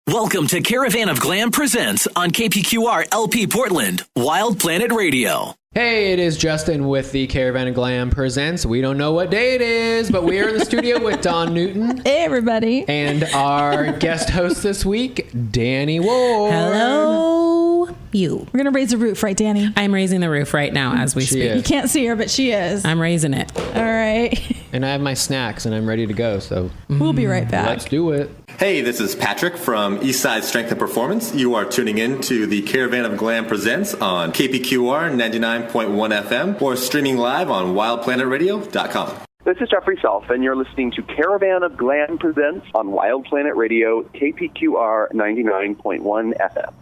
Welcome to Caravan of GLAM presents on KPQR LP Portland, Wild Planet Radio. Hey, it is Justin with the Caravan of GLAM presents. We don't know what day it is, but we are in the studio with Don Newton. Hey, everybody. And our guest host this week, Danie Ward. Hello, you. We're going to raise the roof, right, Danie? I'm raising the roof right now as we speak. You can't see her, but she is. I'm raising it. All right. And I have my snacks and I'm ready to go, so We'll be right back. let's do it. Hey, this is Patrick from Eastside Strength and Performance. You are tuning in to the Caravan of GLAM presents on KPQR 99.1 FM or streaming live on wildplanetradio.com. This is Jeffrey Self, and you're listening to Caravan of GLAM presents on Wild Planet Radio, KPQR 99.1 FM.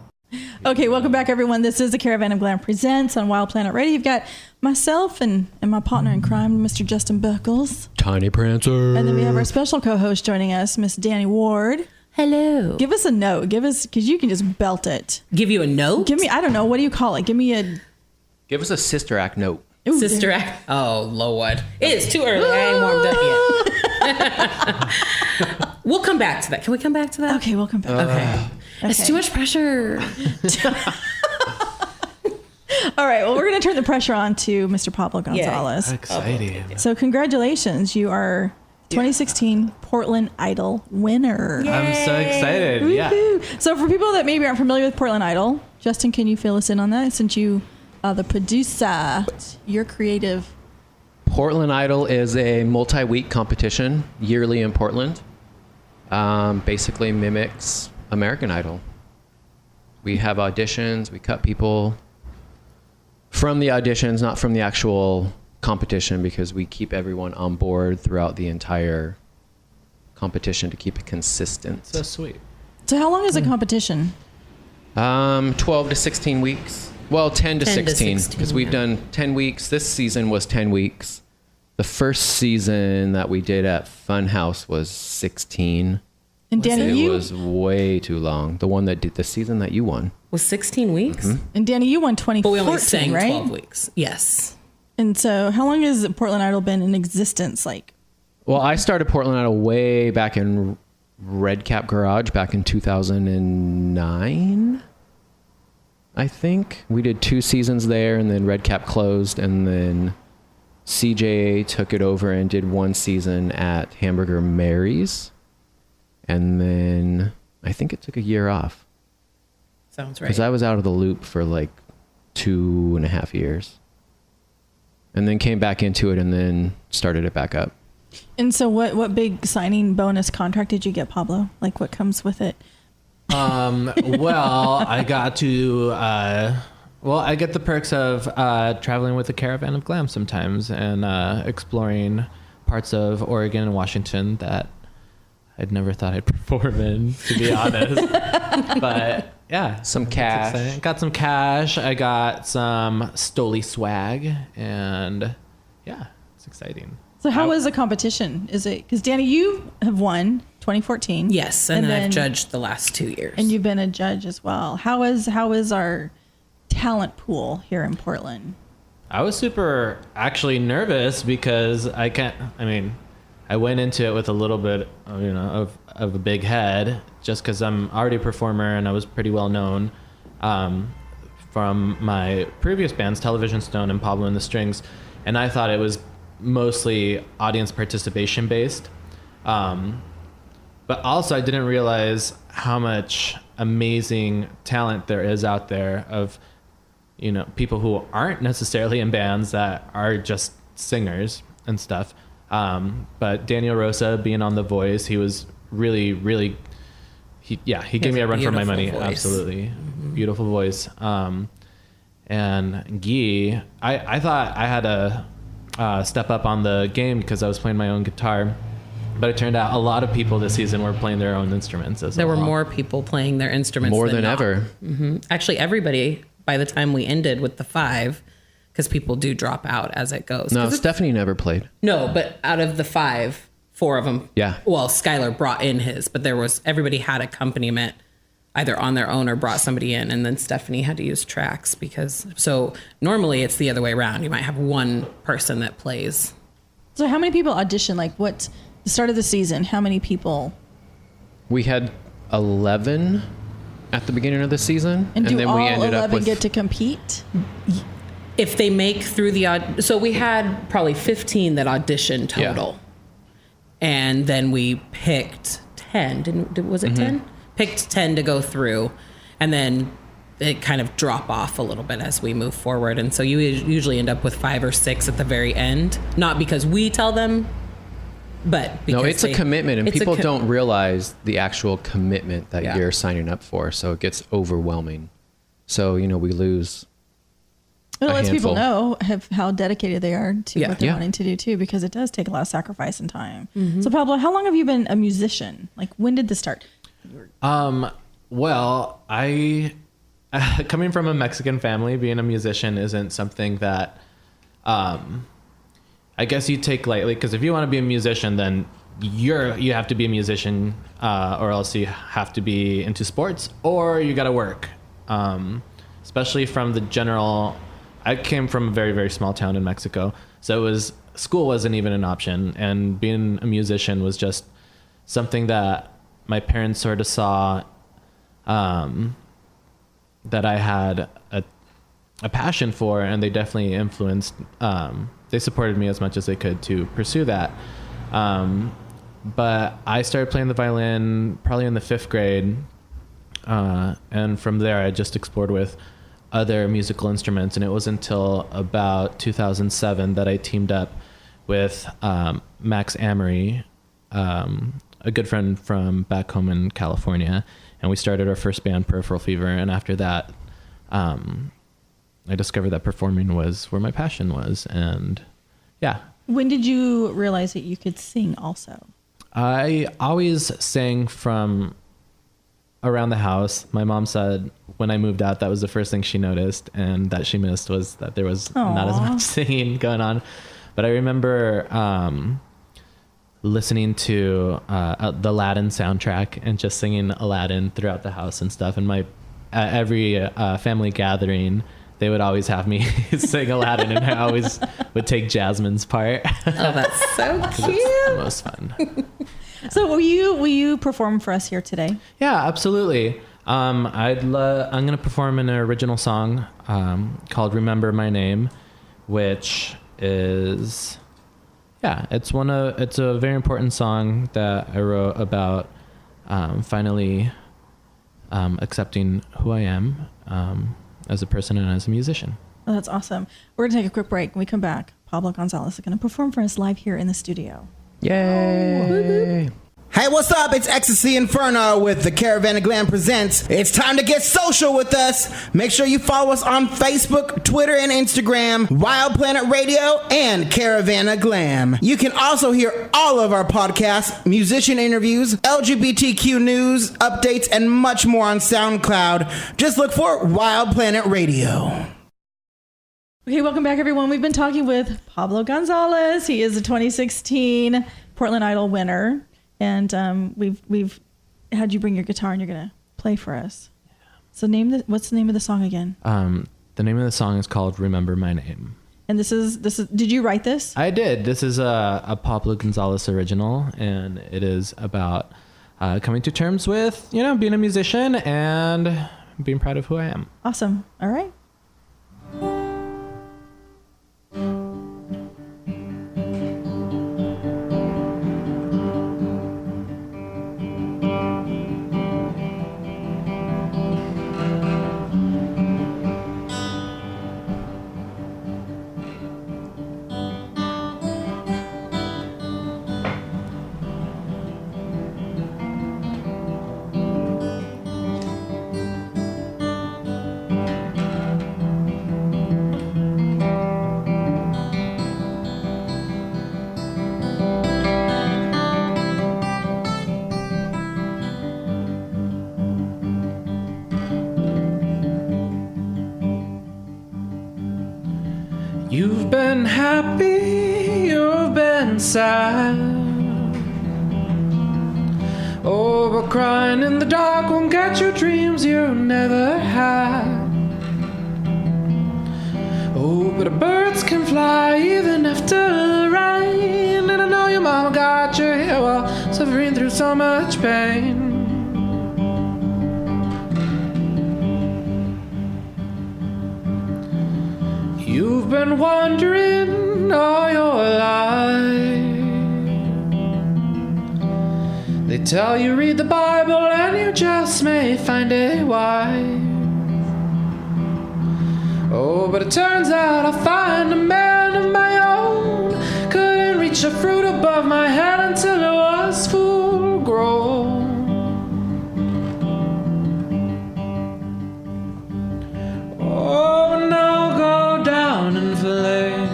Okay, welcome back, everyone. This is the Caravan of GLAM presents on Wild Planet Radio. You've got myself and my partner in crime, Mr. Justin Buckles. Tiny Prancer. And then we have our special co-host joining us, Miss Danie Ward. Hello. Give us a note. Because you can just belt it. Give you a note? Give me, I don't know, what do you call it? Give me a... Give us a Sister Act note. Ooh, Sister Act. Oh, Lord. It is too early. I ain't warmed up yet. We'll come back to that. Can we come back to that? Okay, we'll come back. Okay. It's too much pressure. All right, well, we're going to turn the pressure on to Mr. Pablo Gonzalez. Exciting. So congratulations. You are 2016 Portland Idol winner. Yay. I'm so excited. Yeah. Woo-hoo. So for people that maybe aren't familiar with Portland Idol, Justin, can you fill us in on that since you are the producer? You're creative. Portland Idol is a multi-week competition yearly in Portland. Basically mimics American Idol. We have auditions, we cut people from the auditions, not from the actual competition, because we keep everyone on board throughout the entire competition to keep it consistent. So sweet. So how long is the competition? 12 to 16 weeks. Well, 10 to 16, because we've done 10 weeks. This season was 10 weeks. The first season that we did at Funhouse was 16. And Danie, It was way too long. The one that did the season that you won. Was 16 weeks? Mm-hmm. and Danie, you won 2014, But we only sang right? 12 weeks. Yes. And so how long has Portland Idol been in existence? Well, I started Portland Idol way back in Red Cap Garage back in 2009. I think we did 2 seasons there, and then Red Cap closed, and then CJ took it over and did 1 season at Hamburger Mary's. And then I think it took a year off. Sounds right. Because I was out of the loop for like 2.5 years. And then came back into it and then started it back up. And so what big signing bonus contract did you get, Pablo? Like what comes with it? Well, I got to, I get the perks of traveling with the Caravan of GLAM sometimes and exploring parts of Oregon and Washington that I'd never thought I'd perform in, to be honest. But yeah. Some cash. Exciting. Got some cash. I got some Stoli swag. And yeah, it's exciting. So how was the competition? Is it, because Danie, you have won 2014. Yes, and then I've judged the last 2 years. And you've been a judge as well. How is our talent pool here in Portland? I was super actually nervous because I went into it with a little bit of a big head just because I'm already a performer and I was pretty well known from my previous bands, Television Stone and Pablo and the Strings. And I thought it was mostly audience participation based. But also I didn't realize how much amazing talent there is out there of, people who aren't necessarily in bands that are just singers and stuff. But Daniel Rosa being on The Voice, he was really, really, he gave me a run for my money. Voice. Absolutely. Mm-hmm. Beautiful voice. And Guy, I thought I had to step up on the game because I was playing my own guitar. But it turned out a lot of people this season were playing their own instruments as There well. were more people playing their instruments More than not. ever. Mm-hmm. Actually, everybody, by the time we ended with the 5, because people do drop out as it goes. No, Stephanie never played. No, but out of the 5, 4 of them. Yeah. Well, Skylar brought in his, but everybody had accompaniment either on their own or brought somebody in. And then Stephanie had to use tracks so normally it's the other way around. You might have one person that plays. So how many people audition? Like the start of the season, how many people? We had 11 at the beginning of the season. And do then all we ended 11 up with get to compete? If they make through so we had probably 15 that auditioned total. Yeah. And then we picked 10. Was it 10? Picked 10 to go through. And then it kind of drop off a little bit as we move forward. And so you usually end up with 5 or 6 at the very end. Not because we tell them, but because no, it's a commitment, and people don't realize the actual commitment that Yeah. you're signing up for. So it gets overwhelming. So, we lose It a lets people handful. know how dedicated they are to Yeah. what they're Yeah. wanting to do too, because it does take a lot of sacrifice and time. So Pablo, how long have you been a musician? Like, when did this start? Well, I coming from a Mexican family, being a musician isn't something that I guess you take lightly, because if you want to be a musician, then you have to be a musician, or else you have to be into sports, or you got to work. Especially from the general, I came from a very, very small town in Mexico, so school wasn't even an option, and being a musician was just something that my parents sort of saw that I had a passion for, and they definitely influenced. They supported me as much as they could to pursue that. But I started playing the violin probably in the 5th grade, and from there I just explored with other musical instruments. And it was until about 2007 that I teamed up with Max Amory, a good friend from back home in California, and we started our first band, Peripheral Fever. And after that, I discovered that performing was where my passion was. And yeah. When did you realize that you could sing also? I always sang from around the house. My mom said when I moved out, that was the first thing she noticed, and that she missed was that there was not as much singing going on. But I remember listening to the Aladdin soundtrack and just singing Aladdin throughout the house and stuff. And my every family gathering, they would always have me sing Aladdin, and I always would take Jasmine's part. Oh, that's so cute. It's the most fun. So will you perform for us here today? Yeah, absolutely. I'm going to perform an original song called Remember My Name, which is, it's a very important song that I wrote about finally accepting who I am as a person and as a musician. Oh, that's awesome. We're going to take a quick break. When we come back, Pablo Gonzalez is going to perform for us live here in the studio. Yay! Hey, what's up? It's Ecstasy Inferno with the Caravan of Glam Presents. It's time to get social with us. Make sure you follow us on Facebook, Twitter, and Instagram, Wild Planet Radio, and Caravan of Glam. You can also hear all of our podcasts, musician interviews, LGBTQ news, updates, and much more on SoundCloud. Just look for Wild Planet Radio. Okay, welcome back, everyone. We've been talking with Pablo Gonzalez. He is a 2016 Portland Idol winner. And we've had you bring your guitar and you're gonna play for us. So what's the name of the song again? The name of the song is called Remember My Name. And this is did you write this? I did. This is a Pablo Gonzalez original, and it is about coming to terms with being a musician and being proud of who I am. Awesome. All right. You've been happy, you've been sad. Oh, but crying in the dark won't get you dreams you never had. Oh, but birds can fly even after rain. And I know your mama got you here while suffering through so much pain. been wondering all your life. They tell you read the Bible and you just may find a wife. Oh, but it turns out I find a man of my own. Couldn't reach the fruit above my head until it was full grown. Oh, and I'll go down in flames.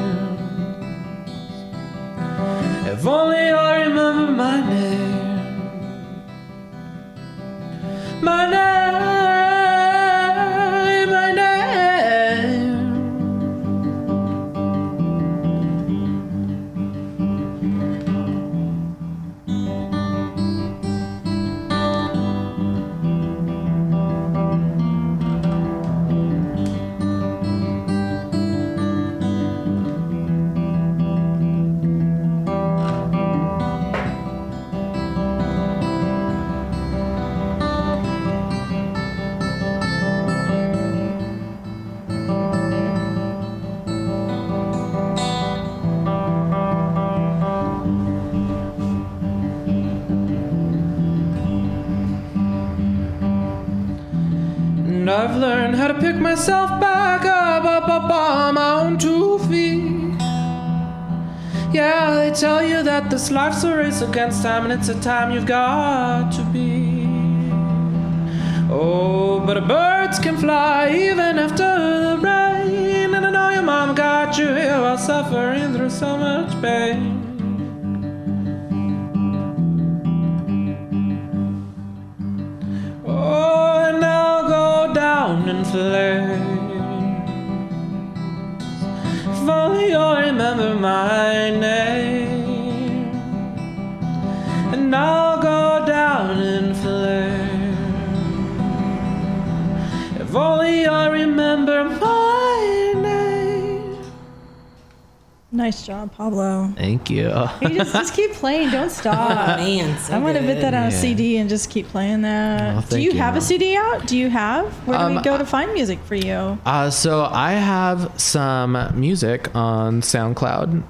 If only I remember my name. My name. And I've learned how to pick myself back up on my own 2 feet. Yeah, they tell you that this life's a race against time, and it's a time you've got to be. Oh, but birds can fly even after the rain, and I know your mom got you here while suffering through so much pain. Oh, and I'll go down in flames. If only you'll remember my name. And I'll go down in flames. If only I remember my name. Nice job, Pablo. Thank you. You just keep playing. Don't stop. Man, so I'm going to good. put that on a CD and just keep playing that. Oh, Do thank you you. have a CD out? Do you have? Where do we go to find music for you? So I have some music on SoundCloud,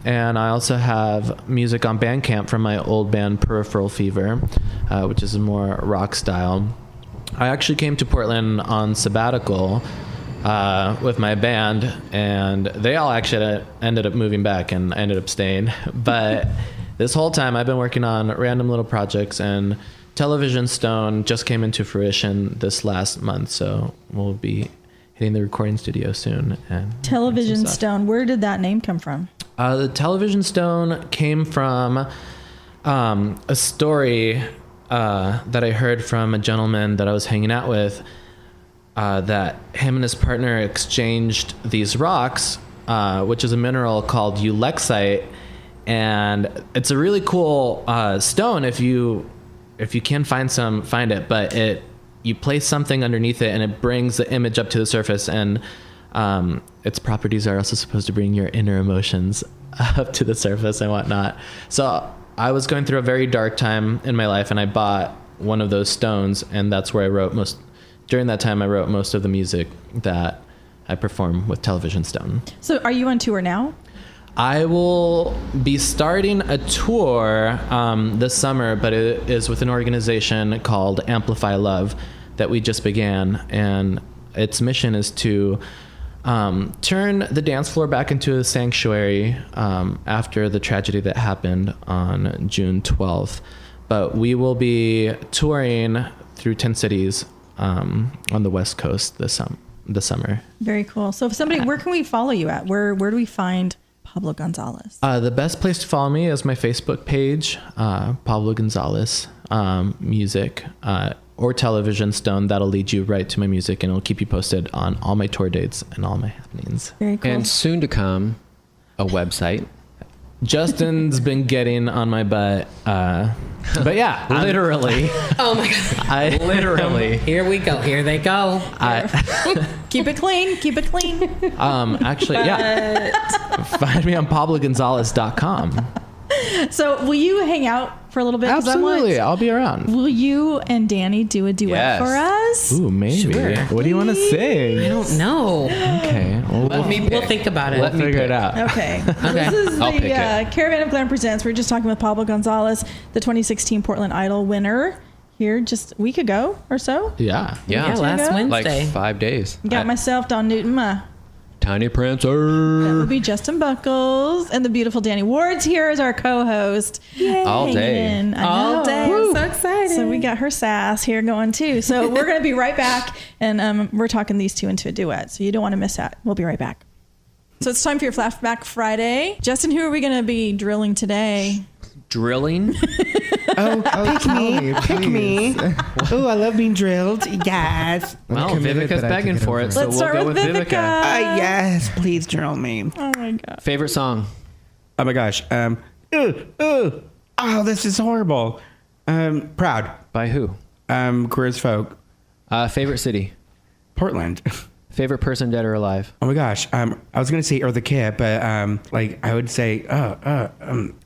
and I also have music on Bandcamp from my old band Peripheral Fever, which is more rock style. I actually came to Portland on sabbatical with my band, and they all actually ended up moving back, and I ended up staying. But this whole time I've been working on random little projects, and Television Stone just came into fruition this last month, so we'll be hitting the recording studio soon. And Television some stuff. Stone. Where did that name come from? The Television Stone came from a story that I heard from a gentleman that I was hanging out with, that him and his partner exchanged these rocks, which is a mineral called ulexite, and it's a really cool stone. If you can find it, but you place something underneath it and it brings the image up to the surface, and its properties are also supposed to bring your inner emotions up to the surface and whatnot. So I was going through a very dark time in my life, and I bought one of those stones, and that's where I wrote during that time I wrote most of the music that I perform with Television Stone. So are you on tour now? I will be starting a tour this summer, but it is with an organization called Amplify Love that we just began, and its mission is to turn the dance floor back into a sanctuary after the tragedy that happened on June 12th. But we will be touring through 10 cities on the West Coast this summer. Very cool. So if somebody, where can we follow you at? Where do we find Pablo Gonzalez? The best place to follow me is my Facebook page, Pablo Gonzalez Music, or Television Stone. That'll lead you right to my music, and it'll keep you posted on all my tour dates and all my happenings. Very cool. And soon to come, a website. Justin's been getting on my butt, but yeah, Literally. Oh my God. Literally. Here we go. Here they go. Keep it clean. Keep it clean. Actually, yeah. Find me on PabloGonzalez.com. So will you hang out for a little bit? 'Cause I want- Absolutely, I'll be around. Will you and Danie do a duet Yes. for us? us? Ooh, maybe. Sure. What do you want to sing? I don't know. Okay. We'll think about it. We'll figure it out. Okay. Okay. This is I'll the pick it. Caravan of Glam presents. We were just talking with Pablo Gonzalez, the 2016 Portland Idol winner, here just a week ago or so. Yeah. Yeah, last ago? Wednesday. Like 5 days. Got myself, Don Newton, my Tiny that Prancer. would be Justin Buckles, and the beautiful Danie Ward's here as our co-host. Yay. All day. Hanging in. I All know. day. I'm so excited. So we got her sass here going too. So we're going to be right back, and we're talking these two into a duet. So you don't want to miss that. We'll be right back. So it's time for your Flashback Friday. Justin, who are we going to be drilling today? Drilling. Pick me. Oh, I love being drilled. Yes. Well, committed, Vivica's but I begging took it for over. it, so Let's we'll start go with with Vivica. Vivica. Yes, please drill me. Oh my God. Favorite song? Oh my gosh. Oh, this is horrible. Proud. By who? Queer as folk. Favorite city? Portland. Favorite person, dead or alive? Oh my gosh. I was gonna say Eartha Kitt, but I would say oh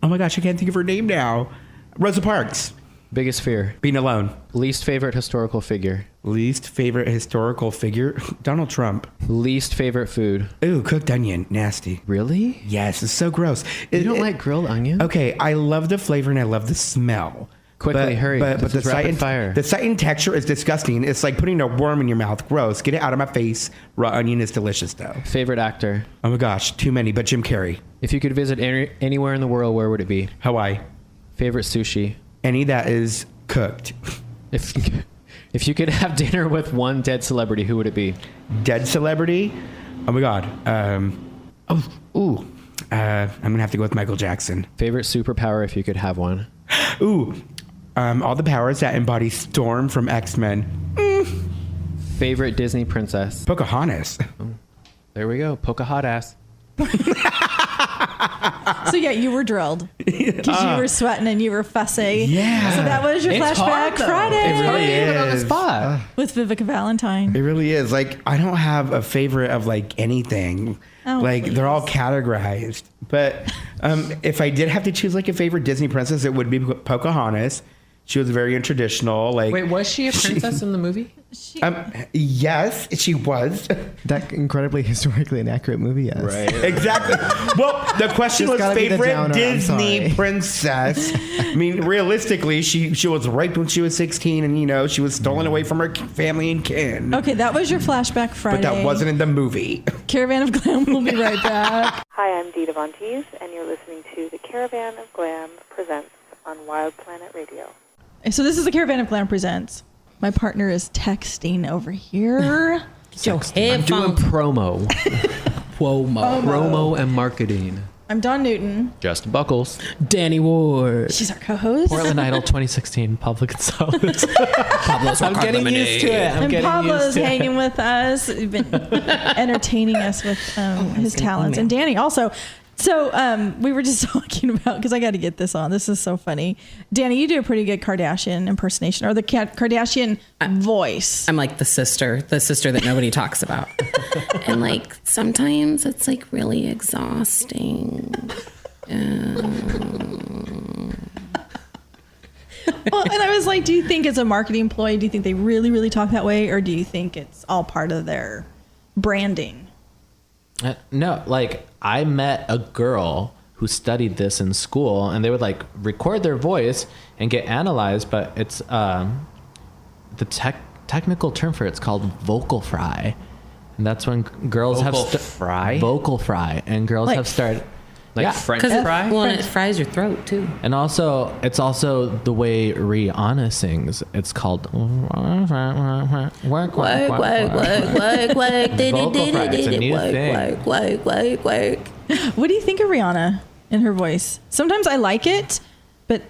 my gosh, I can't think of her name now. Rosa Parks. Biggest fear? Being alone. Least favorite historical figure? Least favorite historical figure? Donald Trump. Least favorite food? Ooh, cooked onion. Nasty. Really? Yes, it's so gross. You don't like grilled onion? Okay, I love the flavor and I love the smell. Quickly, hurry. But This the is rapid sight and fire. the sight and texture is disgusting. It's like putting a worm in your mouth. Gross. Get it out of my face. Raw onion is delicious though. Favorite actor? Oh my gosh, too many. But Jim Carrey. If you could visit anywhere in the world, where would it be? Hawaii. Favorite sushi? Any that is cooked. If you could have dinner with one dead celebrity, who would it be? Dead celebrity. Oh my god. I'm gonna have to go with Michael Jackson. Favorite superpower, if you could have one? Ooh. All the powers that embody Storm from X-Men. Favorite Disney princess? Pocahontas. There we go. Pocahontas. So yeah, you were drilled because you were sweating and you were fussy. Yeah. So that was your Flashback Friday. It really is. On the is. spot. With Vivica Valentine. It really is. Like, I don't have a favorite of like anything. Oh, like, please. they're all categorized. But if I did have to choose like a favorite Disney princess, it would be Pocahontas. She was very traditional. Like, Wait, was she a princess in the movie? yes, she was. That incredibly historically inaccurate movie, yes. Right. Exactly. Well, the question She's was gotta be the favorite downer, I'm Disney sorry. princess. I mean, realistically, she was raped when she was 16, and she was stolen away from her family and kin. Okay, that was your Flashback Friday. But that wasn't in the movie. Caravan of Glam will be right back. Hi, I'm Dee Devontes, and you're listening to the Caravan of Glam presents on Wild Planet Radio. So this is the Caravan of Glam presents. My partner is texting over here. Yo, I'm doing promo. Promo and marketing. I'm Don Newton. Justin Buckles. Danie Ward. She's our co-host. Portland Idol 2016, Pablo Gonzalez. Pablo's I'm getting used to it. And Pablo's hanging with us, been entertaining us with his talents. And Danie also. So we were just talking about, because I got to get this on. This is so funny. Danie, you do a pretty good Kardashian impersonation, or the Kardashian voice. I'm like the sister that nobody talks about. And like sometimes it's like really exhausting. Well, and I was like, do you think it's a marketing ploy? Do you think they really, really talk that way? Or do you think it's all part of their branding? No, like I met a girl who studied this in school, and they would like record their voice and get analyzed, but it's the technical term for it's called vocal fry, and that's when girls Vocal have fry? vocal fry, and girls Like have started Like French Because fry? it fries your throat too. and also it's also the way Rihanna sings. It's called work. Work, work, work, work, work. Vocal fry, it's a new thing. Work. What do you think of Rihanna and her voice? Sometimes I like it, but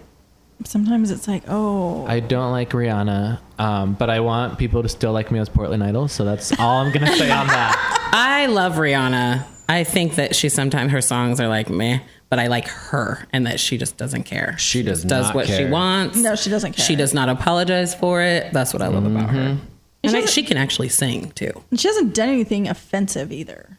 sometimes it's like, oh. I don't like Rihanna, but I want people to still like me as Portland Idol, so that's all I'm gonna say on that. I love Rihanna. I think that sometimes her songs are like meh, but I like her and that she just doesn't care. She does does not what she care. wants. No, she doesn't care. She does not apologize for it. That's what I love about her. And she can actually sing too. And she hasn't done anything offensive either.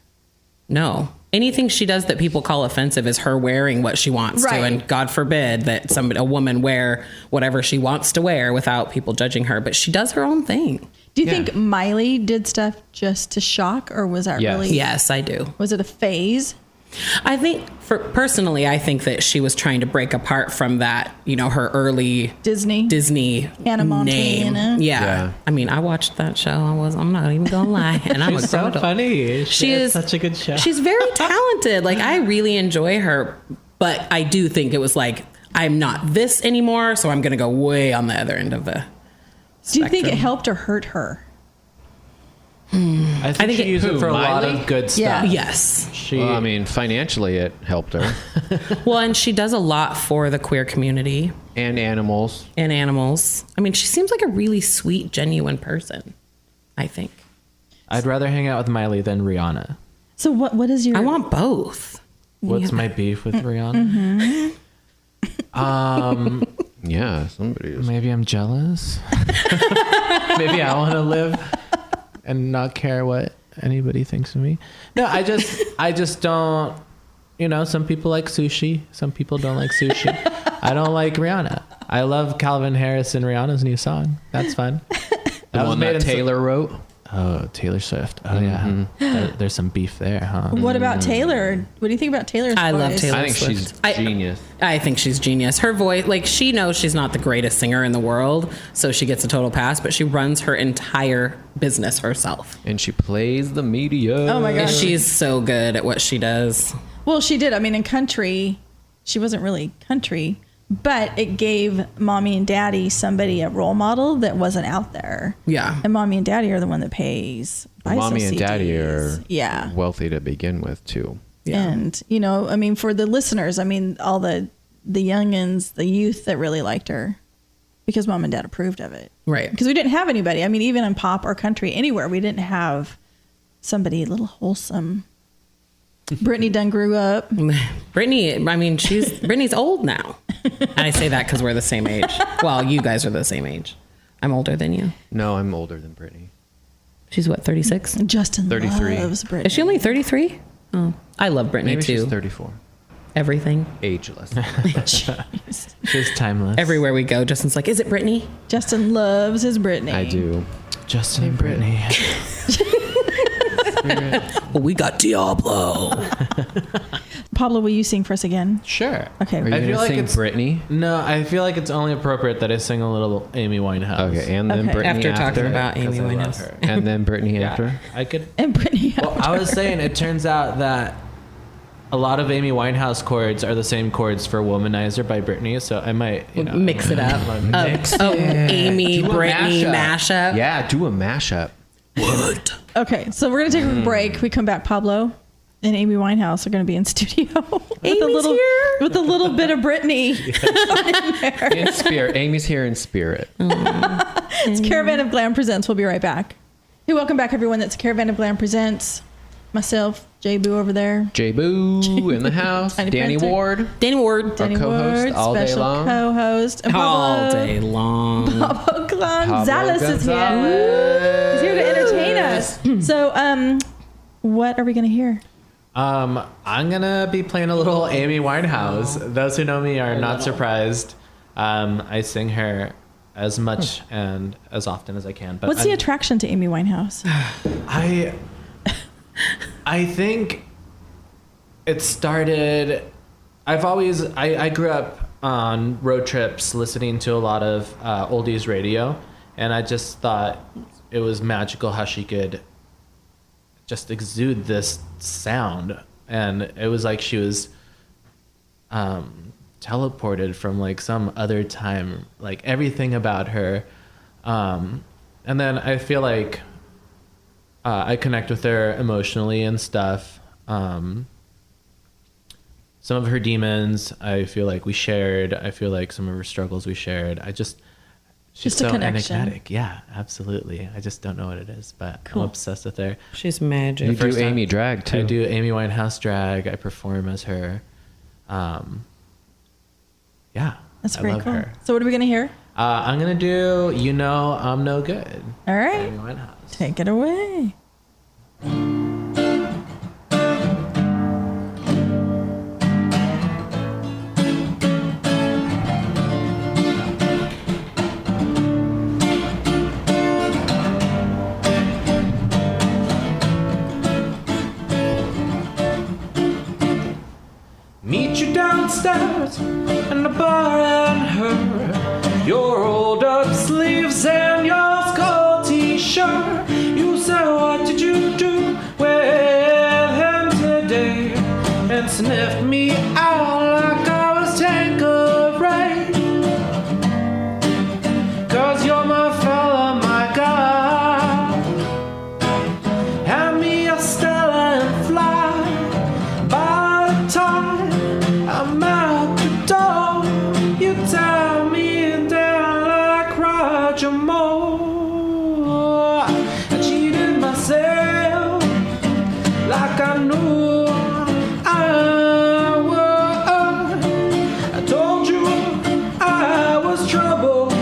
No. Anything she does that people call offensive is her wearing what she wants Right. to. And God forbid that a woman wear whatever she wants to wear without people judging her. But she does her own thing. Do you think Miley did stuff just to shock, or was that really? Yes, I do. Was it a phase? I think, personally, I think that she was trying to break apart from that, her early Disney name. Hannah Montana. Yeah. I mean, I watched that show. I'm not even gonna lie, and I'm She's so funny. She is such a good show. She's very talented. Like, I really enjoy her, but I do think it was like, I'm not this anymore, so I'm gonna go way on the other end of the spectrum. Do you think it helped or hurt her? I think she used it for a lot Miley? of good stuff. Yeah. Yes. Financially, it helped her. Well, and she does a lot for the queer community. And animals. I mean, she seems like a really sweet, genuine person, I think. I'd rather hang out with Miley than Rihanna. So what is your... I want both. What's my beef with Rihanna? Yeah, somebody is. Maybe I'm jealous. Maybe I want to live and not care what anybody thinks of me. No, I just don't, some people like sushi. Some people don't like sushi. I don't like Rihanna. I love Calvin Harris and Rihanna's new song. That's fun. The one that Taylor wrote? Oh, Taylor Swift. Oh, yeah. There's some beef there, huh? What about Taylor? What do you think about Taylor's voice? I love Taylor I think Swift. she's genius. I think she's genius. Her voice, like, she knows she's not the greatest singer in the world, so she gets a total pass, but she runs her entire business herself. And she plays the media. Oh, my gosh. She's so good at what she does. Well, she did. I mean, in country, she wasn't really country, but it gave mommy and daddy somebody a role model that wasn't out there. Yeah. And mommy and daddy are the one that pays. Mommy and daddy CDs. are wealthy to begin with, too. Yeah. And, I mean, for the listeners, I mean, all the youngins, the youth that really liked her because mom and dad approved of it. Right. Because we didn't have anybody. I mean, even in pop or country, anywhere, we didn't have somebody a little wholesome. Brittany done grew up. Brittany, I mean, Brittany's old now. And I say that because we're the same age. Well, you guys are the same age. I'm older than you. No, I'm older than Brittany. She's what, 36? Justin 33. loves Brittany. Is she only 33? Oh, I love Brittany Maybe too. she's 34. Everything. Ageless. She's timeless. Everywhere we go, Justin's like, is it Brittany? Justin loves his Brittany. I do. Justin and Brittany. Well, we got Diablo. Pablo, will you sing for us again? Sure. Okay. Are you going to sing Brittany? No, I feel like it's only appropriate that I sing a little Amy Winehouse. Okay, and then Okay. Brittany After talking about Amy 'cause I love Winehouse. her. And then Brittany after? I could. And Brittany. Well, I was saying, it turns out that a lot of Amy Winehouse chords are the same chords for Womanizer by Britney, so I might, mix it up. Amy, Do a Brittany mashup. Yeah, do a mashup. What? Okay, so we're going to take a break. We come back, Pablo and Amy Winehouse are going to be in studio Amy's here. with a little bit of Brittany. In spirit. Amy's here in spirit. It's Caravan of Glam Presents. We'll be right back. Hey, welcome back, everyone. That's Caravan of Glam Presents. Myself, J Boo over there. J Boo in the house. Tiny Danny Printer. Ward. Danny Ward. Danny co-host Ward, all day special long. co-host. And All day long. Pablo Gonzalez is here. Gonzalez. He's here to entertain us. So, what are we going to hear? I'm gonna be playing a little Amy Winehouse. Those who know me are not surprised. I sing her as much and as often as I can. But What's the attraction to Amy Winehouse? I think it started. I grew up on road trips listening to a lot of oldies radio, and I just thought it was magical how she could just exude this sound, and it was like she was teleported from like some other time, like everything about her. And then I feel like I connect with her emotionally and stuff. Some of her demons, I feel like we shared. I feel like some of her struggles we shared. She's Just a so connection. enigmatic. Yeah, absolutely. I just don't know what it is, but Cool. I'm obsessed with her. She's magic. You do First time- Amy drag, too. I do Amy Winehouse drag. I perform as her. Yeah, That's I very love cool. her. So, what are we going to hear? I'm gonna do "You Know I'm No Good." All right. Amy Winehouse. Take it away. upstairs in the bar and her your rolled up sleeves and your skull t-shirt. You said, what did you do with him today? And sniffed me out like I was Tanqueray. 'Cause you're my fella, my guy. Hand me a Stella and fly. By the time I'm out the door, you tie me down like Roger Moore. I cheated myself like I knew I would. I told you I was trouble.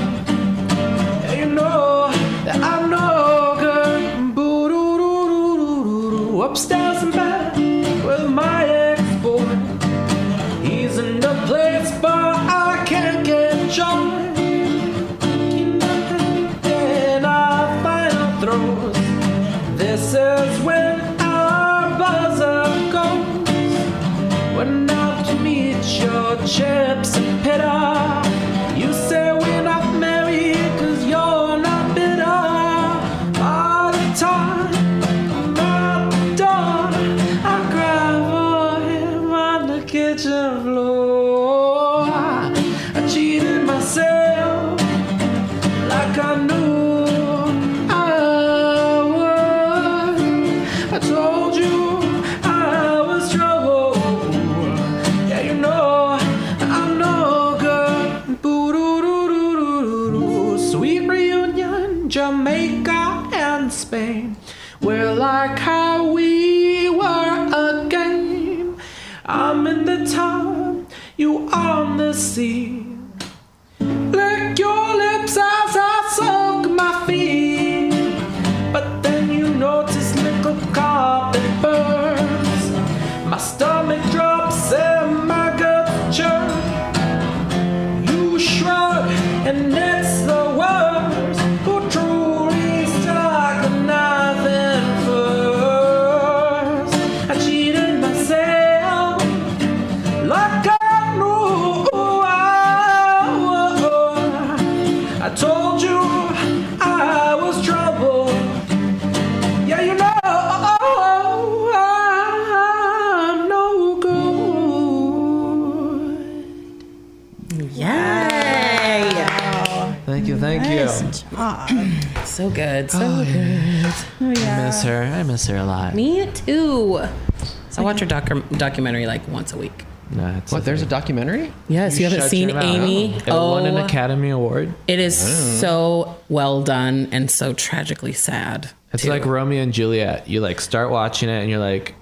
You know that I'm no good. Boo-doo-doo-doo-doo-doo. Upstairs in bed with my ex-boy. He's in the place, but I can't get joy. In our final throes, this is when our buzzer goes. When out to meet your chips and pitter. You say we're not married 'cause you're not bitter. By the time I'm out the door, I cry for him on the kitchen floor. I cheated myself like I knew I would. I told you I was trouble. Yeah, you know I'm no good. Boo-doo-doo-doo-doo-doo. Sweet reunion, Jamaica and Spain. We're like how we were again. I'm in the time, you on the sea. Lick your lips as I soak my feet. But then you notice little carpet burns. My stomach drops and my guts churn. You shrug and it's the worst. Who truly stuck nothing first. I cheated myself like I knew I would. I told you I was trouble. Yeah, you know I'm no good. Yay! Thank you, thank you. So good, so good. Oh, I yeah. miss her. I miss her a lot. Me too. I watch her documentary like once a week. No, it's What? There's a documentary? Yes, you haven't shut seen your mouth. Amy. It won an Academy Award. It is so well done and so tragically sad. It's too. like Romeo and Juliet. You like start watching it and you're like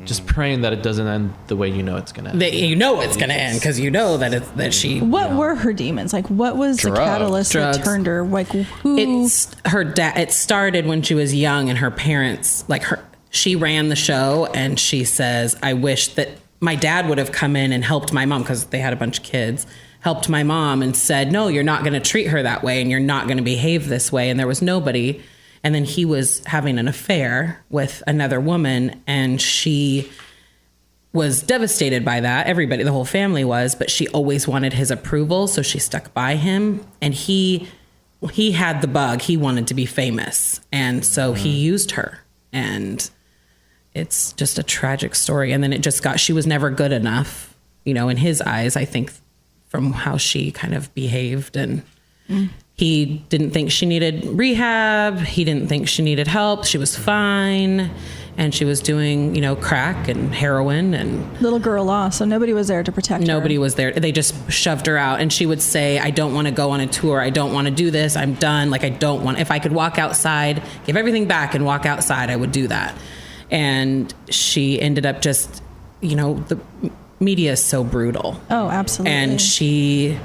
just praying that it doesn't end the way you know it's gonna end. That you know it's gonna end because you know that she. What were her demons? Like, what was the catalyst that Drugs. turned her? Like, who? It's her dad. It started when she was young, and her parents, like her, she ran the show, and she says, "I wish that my dad would have come in and helped my mom because they had a bunch of kids." Helped my mom and said, "No, you're not going to treat her that way, and you're not going to behave this way." And there was nobody. And then he was having an affair with another woman, and she was devastated by that. Everybody, the whole family was, but she always wanted his approval, so she stuck by him. And he had the bug. He wanted to be famous, and so he used her. And it's just a tragic story. And then it just got, she was never good enough, you know, in his eyes, I think, from how she kind of behaved. And he didn't think she needed rehab. He didn't think she needed help. She was fine. And she was doing, you know, crack and heroin, and Little girl lost, so nobody was there to protect her. nobody was there. They just shoved her out. And she would say, "I don't want to go on a tour. I don't want to do this. I'm done. Like, I don't want, if I could walk outside, give everything back and walk outside, I would do that." And she ended up just, you know, the media is so brutal. Oh, absolutely. And she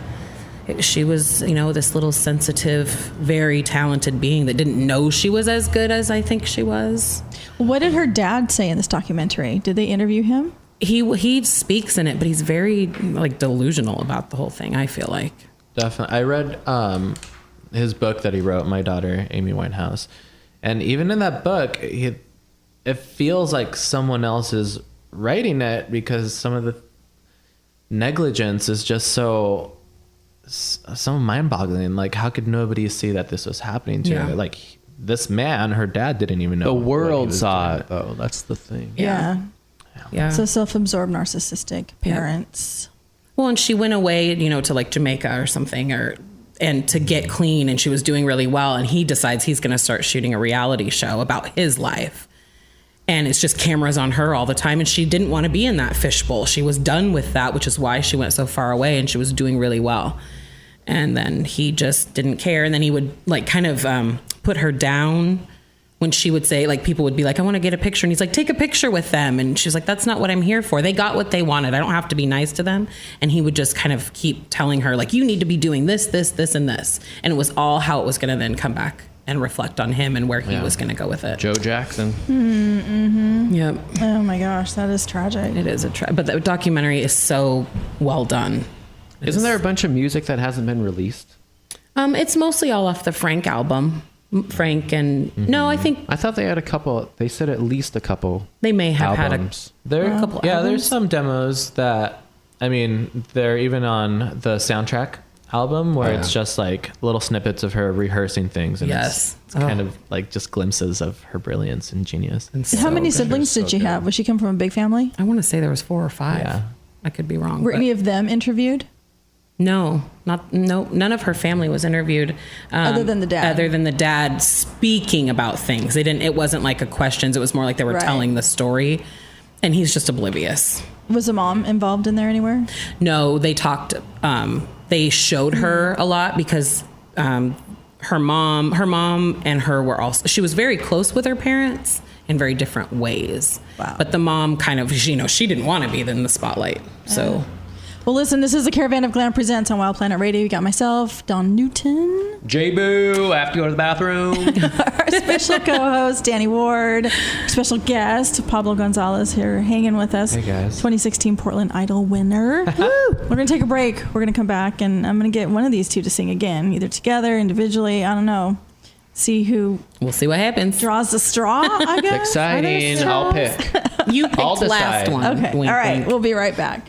was, you know, this little sensitive, very talented being that didn't know she was as good as I think she was. What did her dad say in this documentary? Did they interview him? He speaks in it, but he's very like delusional about the whole thing, I feel like. Definitely. I read his book that he wrote, My Daughter, Amy Winehouse. And even in that book, it feels like someone else is writing it because some of the negligence is just so mind-boggling. Like, how could nobody see that this was happening to her? Like, this man, her dad, didn't even know. The world saw it, though. That's the thing. Yeah. So self-absorbed, narcissistic parents. Well, and she went away, you know, to like Jamaica or something, and to get clean, and she was doing really well. And he decides he's going to start shooting a reality show about his life. And it's just cameras on her all the time. And she didn't want to be in that fishbowl. She was done with that, which is why she went so far away, and she was doing really well. And then he just didn't care. And then he would like kind of put her down when she would say, like, people would be like, I want to get a picture. And he's like, take a picture with them. And she's like, that's not what I'm here for. They got what they wanted. I don't have to be nice to them. And he would just kind of keep telling her, like, you need to be doing this, this, this, and this. And it was all how it was going to then come back and reflect on him and where he was going to go with it. Joe Jackson. Yep. Oh my gosh, that is tragic. It is but the documentary is so well done. Isn't there a bunch of music that hasn't been released? It's mostly all off the Frank album. Frank and no, I thought they had a couple. They said at least a couple. They may have albums. had a couple. Albums. There's some demos that, I mean, they're even on the soundtrack album where it's just like little snippets of her rehearsing things, and it's kind of like just glimpses of her brilliance and genius. And how many siblings did she have? Was she come from a big family? I want to say there was 4 or 5. Yeah. I could be wrong. Were any of them interviewed? No, none of her family was interviewed. Other than the dad. Other than the dad speaking about things. It wasn't like a questions. It was more like they were telling the story, and he's just oblivious. Was the mom involved in there anywhere? No, they talked, they showed her a lot because, her mom and her were also, she was very close with her parents in very different ways. Wow. But the mom kind of, she didn't want to be in the spotlight. So. Well, listen, this is the Caravan of Glam presents on Wild Planet Radio. You got myself, Don Newton. J-Boo, I have to go to the bathroom. Our special co-host, Danie Ward. Special guest, Pablo Gonzalez here hanging with us. Hey, guys. 2016 Portland Idol winner. Woo! We're going to take a break. We're going to come back, and I'm going to get one of these two to sing again, either together, individually. I don't know. See who... We'll see what happens. Draws the straw, I guess. It's exciting. I'll pick. You picked last one. Okay. Wink, All right. wink. We'll be right back.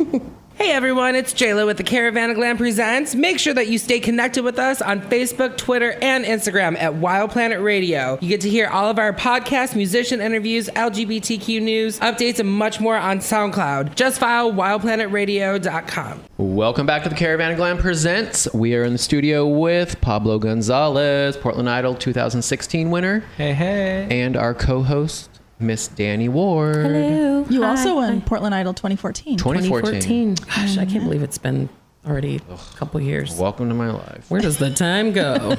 Hey everyone, it's JLo with the Caravan of Glam Presents. Make sure that you stay connected with us on Facebook, Twitter, and Instagram at Wild Planet Radio. You get to hear all of our podcasts, musician interviews, LGBTQ news, updates, and much more on SoundCloud. Just file wildplanetradio.com. Welcome back to the Caravan of Glam Presents. We are in the studio with Pablo Gonzalez, Portland Idol 2016 winner. Hey. And our co-host, Miss Danie Ward. Hello. You also won Portland Idol 2014. 2014. Gosh, I can't believe it's been already a couple years. Welcome to my life. Where does the time go?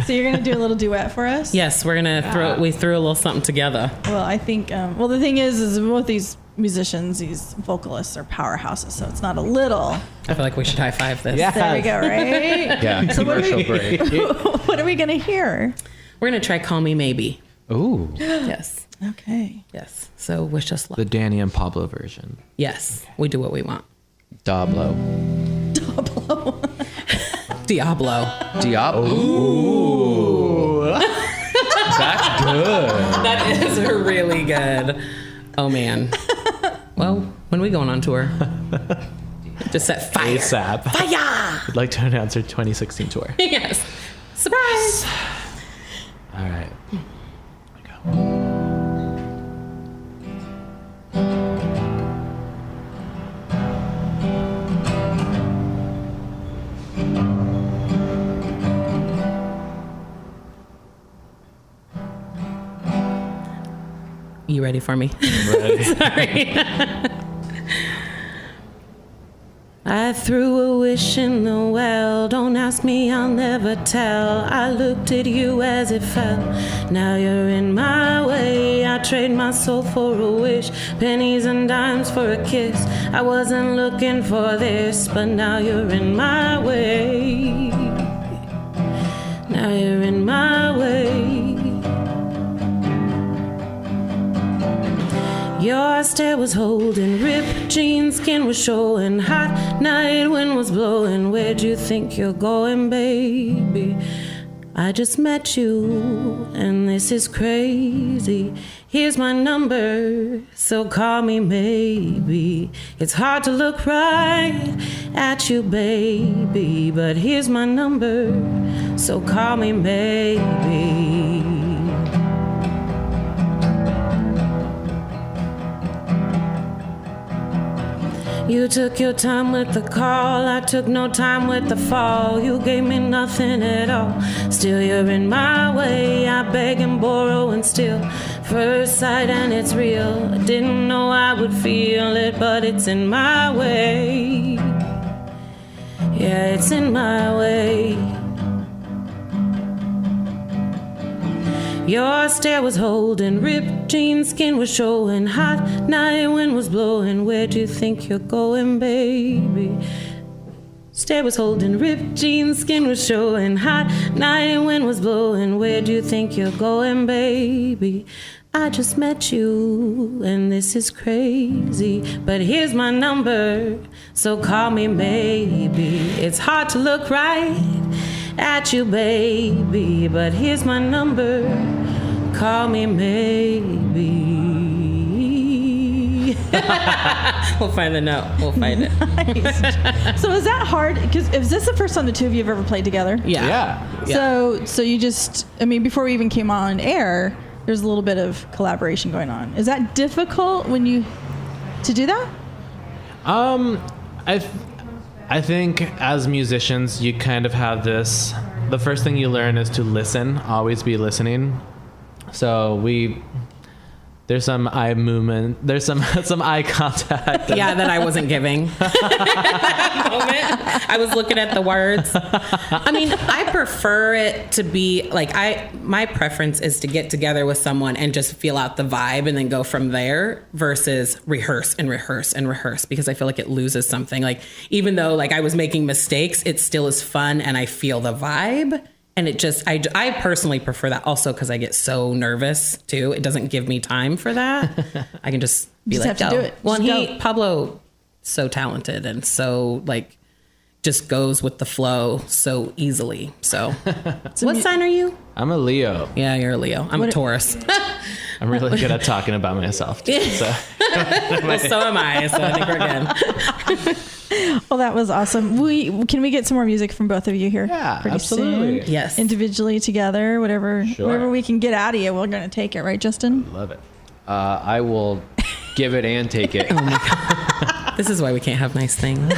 So you're going to do a little duet for us? Yes, we're going to we threw a little something together. Well, I think, the thing is both these musicians, these vocalists are powerhouses, so it's not a little. I feel like we should high five this. Yeah. There we go, right? Yeah, So commercial break. what are we going to hear? We're going to try Call Me Maybe. Ooh. Yes. Okay. Yes. So wish us luck. The Danie and Pablo version. Yes. We do what we want. Diablo. Diablo. Ooh. That's good. That is really good. Oh, man. Well, when are we going on tour? Just set fire. ASAP. Fire! I'd like to announce our 2016 tour. Yes. Surprise! All right. Here we go. You ready for me? Ready. Sorry. I threw a wish in the well. Don't ask me, I'll never tell. I looked at you as it fell. Now you're in my way. I trade my soul for a wish, pennies and dimes for a kiss. I wasn't looking for this, but now you're in my way. Now you're in my way. Your stare was holding, ripped jeans, skin was showing, hot night, wind was blowing. Where'd you think you're going, baby? I just met you, and they this is crazy. Here's my number, so call me maybe. It's hard to look right at you, baby, but here's my number, so call me maybe. You took your time with the call, I took no time with the fall. You gave me nothing at all, still you're in my way. I beg and borrow and steal, first sight and it's real. I didn't know I would feel it, but it's in my way. Yeah, it's in my way. Your stare was holding, ripped jeans, skin was showing, hot night wind was blowing. Where do you think you're going, baby? Stare was holding, ripped jeans, skin was showing, hot night wind was blowing. Where do you think you're going, baby? I just met you, and this is crazy, but here's my number, so call me maybe. It's hard to look right at you, baby, but here's my number, call me maybe. We'll find the note. We'll find it. Nice. So is that hard? Because is this the first time the two of you have ever played together? Yeah. So you just, I mean, before we even came on air, there's a little bit of collaboration going on. Is that difficult to do that? I think as musicians, you kind of have this, the first thing you learn is to listen, always be listening. So there's some eye movement, there's some eye contact. Yeah, that I wasn't giving. That moment, I was looking at the words. I mean, I prefer it to be like, my preference is to get together with someone and just feel out the vibe and then go from there versus rehearse and rehearse and rehearse, because I feel like it loses something. Like, even though like I was making mistakes, it still is fun and I feel the vibe. And it just, I personally prefer that also because I get so nervous too. It doesn't give me time for that. I can just be just like, have to do it. Well, and Pablo, so talented and so like, just goes with the flow so easily. So what sign are you? I'm a Leo. Yeah, you're a Leo. I'm a Taurus. I'm really good at talking about myself too, so. Well, so am I, so I think we're good. Well, that was awesome. Can we get some more music from both of you here? Yeah, pretty absolutely. soon? Yes. Individually, together, whatever we can get out of you, we're going to take it, right, Justin? Love it. I will give it and take it. Oh my God. This is why we can't have nice things.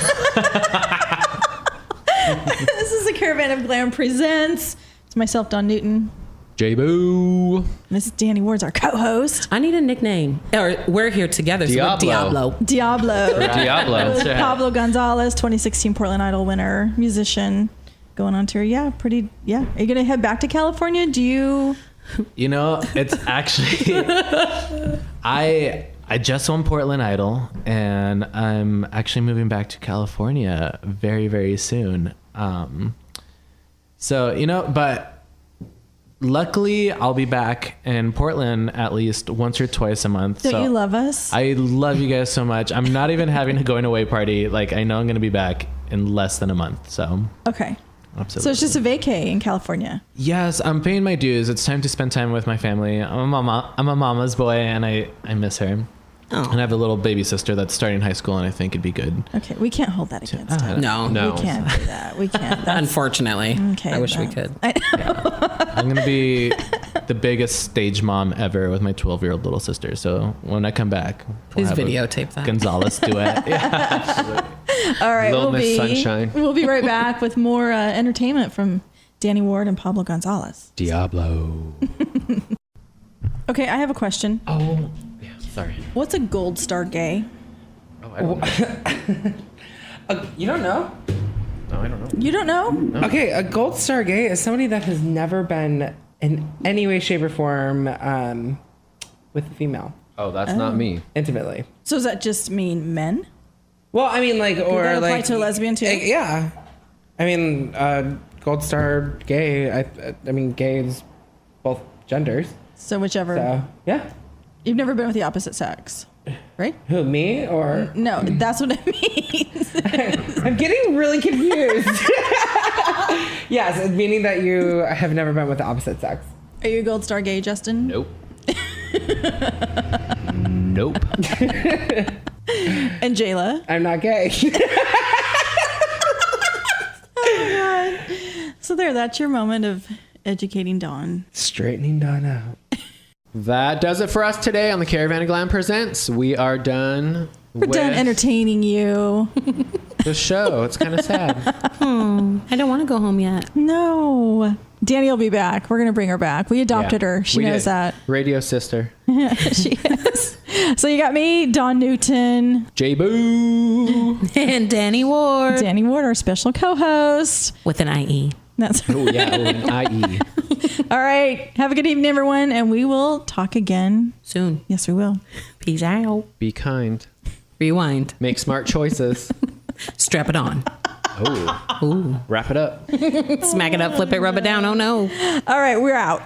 This is the Caravan of Glam presents. It's myself, Don Newton. J-Boo. This is Danie Ward's our co-host. I need a nickname. Or we're here together. Diablo. So we're Diablo. Diablo. With Pablo Gonzalez, 2016 Portland Idol winner, musician, going on tour. Yeah, Are you going to head back to California? Do you? You know, it's actually, I just won Portland Idol, and I'm actually moving back to California very, very soon. So, you know, but luckily I'll be back in Portland at least once or twice a month. Don't you love us? I love you guys so much. I'm not even having a going away party. Like, I know I'm going to be back in less than a month. So, okay. Absolutely. So it's just a vacay in California. Yes, I'm paying my dues. It's time to spend time with my family. I'm a mama's boy, and I miss her. Oh. And I have a little baby sister that's starting high school, and I think it'd be good. Okay, we can't hold that against her. No. We can't do that. We can't. Unfortunately. Okay. I wish we could. I'm going to be the biggest stage mom ever with my 12-year-old little sister. So when I come back, please videotape that. Gonzalez duet. Yeah, absolutely. All right, Little Miss Sunshine. We'll be right back with more entertainment from Danie Ward and Pablo Gonzalez. Diablo. Okay, I have a question. Oh, yeah. Sorry. What's a gold star gay? Oh, I don't know. You don't know? No, I don't know. You don't know? No. Okay, a gold star gay is somebody that has never been in any way, shape, or form with a female. Oh, that's not me. Intimately. So does that just mean men? Well, I mean, like, or that apply like to a lesbian too? Yeah. I mean, gold star gay. I mean, gay is both genders. So whichever. So yeah. You've never been with the opposite sex, right? Who, me or? No, that's what it means. I'm getting really confused. Yes, meaning that you have never been with the opposite sex. Are you a Gold Star gay, Justin? Nope. Nope. And Jayla? I'm not gay. Oh, God. So there, that's your moment of educating Dawn. Straightening Dawn out. That does it for us today on the Caravan of Glam Presents. We are done. We're done entertaining you. The show. It's kind of sad. I don't want to go home yet. No. Danie will be back. We're going to bring her back. We adopted her. She knows that. Radio sister. She is. So you got me, Dawn Newton. J-Boo. And Danie Ward. Danie Ward, our special co-host. With an IE. That's Oh, yeah. IE. All right. Have a good evening, everyone. And we will talk again soon. Yes, we will. Peace out. Be kind. Rewind. Make smart choices. Strap it on. Oh. Ooh. Wrap it up. Smack it up, flip it, rub it down. Oh, no. All right. We're out.